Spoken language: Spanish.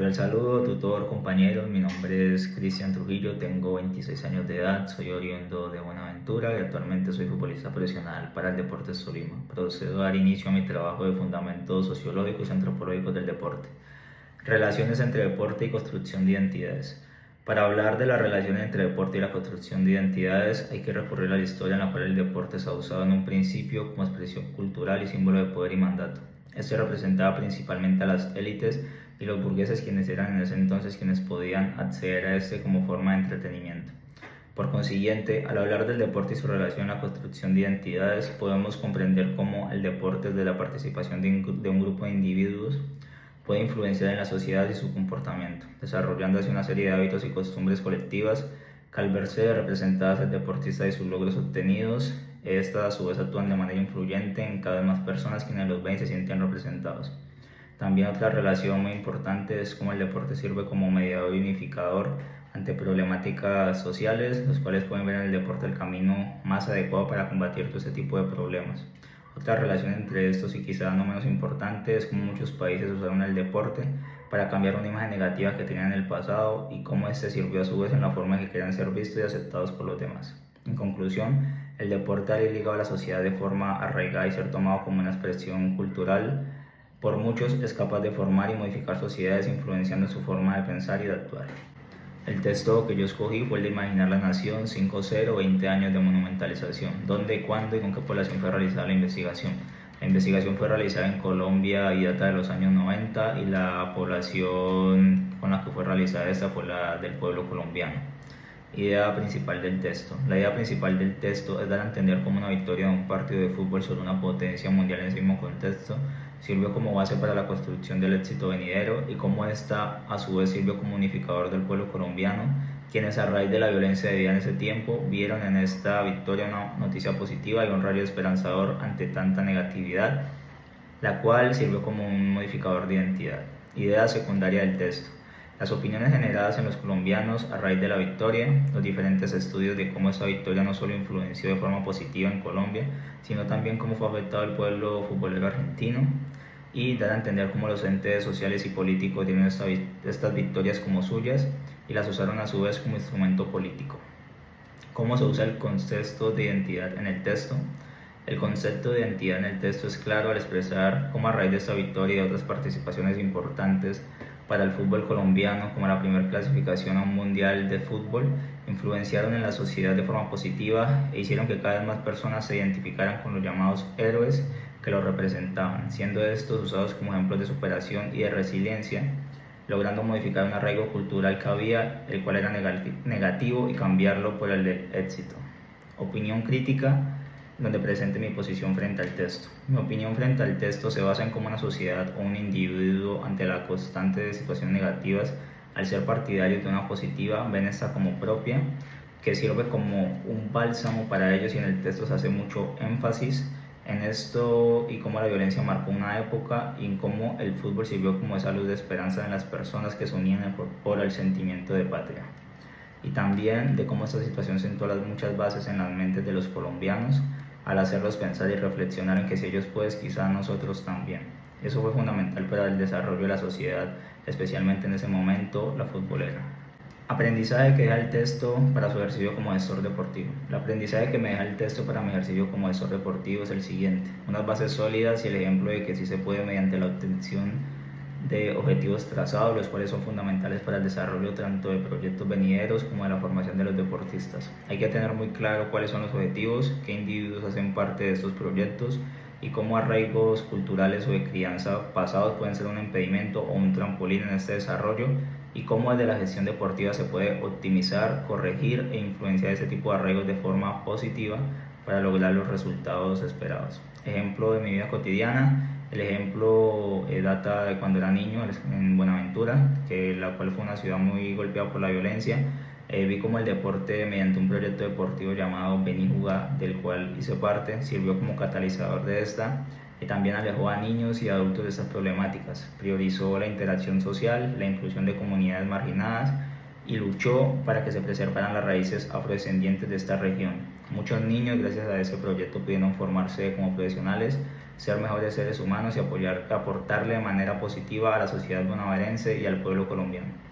Cordial saludo, tutor, compañeros. Mi nombre es Cristian Trujillo, tengo 26 años de edad, soy oriundo de Buenaventura y actualmente soy futbolista profesional para el Deportes Tolima. Procedo a dar inicio a mi trabajo de fundamentos sociológicos y antropológicos del deporte. Relaciones entre deporte y construcción de identidades. Para hablar de la relación entre deporte y la construcción de identidades hay que recurrir a la historia en la cual el deporte se ha usado en un principio como expresión cultural y símbolo de poder y mandato. Esto representaba principalmente a las élites y los burgueses, quienes eran en ese entonces quienes podían acceder a este como forma de entretenimiento. Por consiguiente, al hablar del deporte y su relación a la construcción de identidades, podemos comprender cómo el deporte, desde la participación de un grupo de individuos, puede influenciar en la sociedad y su comportamiento, desarrollando así una serie de hábitos y costumbres colectivas que, al verse representadas el deportista y sus logros obtenidos, estas a su vez actúan de manera influyente en cada vez más personas quienes los ven y se sienten representados. También otra relación muy importante es cómo el deporte sirve como mediador y unificador ante problemáticas sociales, los cuales pueden ver en el deporte el camino más adecuado para combatir todo este tipo de problemas. Otra relación entre estos, y quizá no menos importante, es cómo muchos países usaron el deporte para cambiar una imagen negativa que tenían en el pasado y cómo este sirvió a su vez en la forma en que querían ser vistos y aceptados por los demás. En conclusión, el deporte, al ir ligado a la sociedad de forma arraigada y ser tomado como una expresión cultural, por muchos es capaz de formar y modificar sociedades, influenciando su forma de pensar y de actuar. El texto que yo escogí fue el de Imaginar la Nación 5-0, 20 años de monumentalización. ¿Dónde, cuándo y con qué población fue realizada la investigación? La investigación fue realizada en Colombia y data de los años 90, y la población con la que fue realizada esta fue la del pueblo colombiano. Idea principal del texto. La idea principal del texto es dar a entender cómo una victoria de un partido de fútbol sobre una potencia mundial en ese mismo contexto sirvió como base para la construcción del éxito venidero, y cómo esta a su vez sirvió como unificador del pueblo colombiano, quienes, a raíz de la violencia de vida en ese tiempo, vieron en esta victoria una noticia positiva y un rayo esperanzador ante tanta negatividad, la cual sirvió como un modificador de identidad. Idea secundaria del texto. Las opiniones generadas en los colombianos a raíz de la victoria, los diferentes estudios de cómo esta victoria no solo influenció de forma positiva en Colombia, sino también cómo fue afectado el pueblo futbolero argentino, y dar a entender cómo los entes sociales y políticos tienen estas victorias como suyas y las usaron a su vez como instrumento político. ¿Cómo se usa el concepto de identidad en el texto? El concepto de identidad en el texto es claro al expresar cómo, a raíz de esta victoria y de otras participaciones importantes para el fútbol colombiano, como la primera clasificación a un mundial de fútbol, influenciaron en la sociedad de forma positiva e hicieron que cada vez más personas se identificaran con los llamados héroes que los representaban, siendo estos usados como ejemplos de superación y de resiliencia, logrando modificar un arraigo cultural que había, el cual era negativo, y cambiarlo por el de éxito. Opinión crítica, donde presente mi posición frente al texto. Mi opinión frente al texto se basa en cómo una sociedad o un individuo, ante la constante de situaciones negativas, al ser partidarios de una positiva, ven esta como propia, que sirve como un bálsamo para ellos, y en el texto se hace mucho énfasis en esto y cómo la violencia marcó una época, y cómo el fútbol sirvió como esa luz de esperanza en las personas que se unían por el sentimiento de patria. Y también de cómo esta situación sentó las muchas bases en las mentes de los colombianos, al hacerlos pensar y reflexionar en que si ellos pueden, quizá nosotros también. Eso fue fundamental para el desarrollo de la sociedad, especialmente en ese momento la futbolera. Aprendizaje que deja el texto para su ejercicio como gestor deportivo. El aprendizaje que me deja el texto para mi ejercicio como gestor deportivo es el siguiente: unas bases sólidas y el ejemplo de que sí se puede mediante la obtención de objetivos trazados, los cuales son fundamentales para el desarrollo tanto de proyectos venideros como de la formación de los deportistas. Hay que tener muy claro cuáles son los objetivos, qué individuos hacen parte de estos proyectos y cómo arraigos culturales o de crianza pasados pueden ser un impedimento o un trampolín en este desarrollo, y cómo desde la gestión deportiva se puede optimizar, corregir e influenciar ese tipo de arraigos de forma positiva para lograr los resultados esperados. Ejemplo de mi vida cotidiana. El ejemplo data de cuando era niño en Buenaventura, la cual fue una ciudad muy golpeada por la violencia. Vi como el deporte, mediante un proyecto deportivo llamado Ven y Jugá, del cual hice parte, sirvió como catalizador de esta, y también alejó a niños y adultos de estas problemáticas. Priorizó la interacción social, la inclusión de comunidades marginadas, y luchó para que se preservaran las raíces afrodescendientes de esta región. Muchos niños, gracias a ese proyecto, pudieron formarse como profesionales, ser mejores seres humanos y aportarle de manera positiva a la sociedad bonaerense y al pueblo colombiano.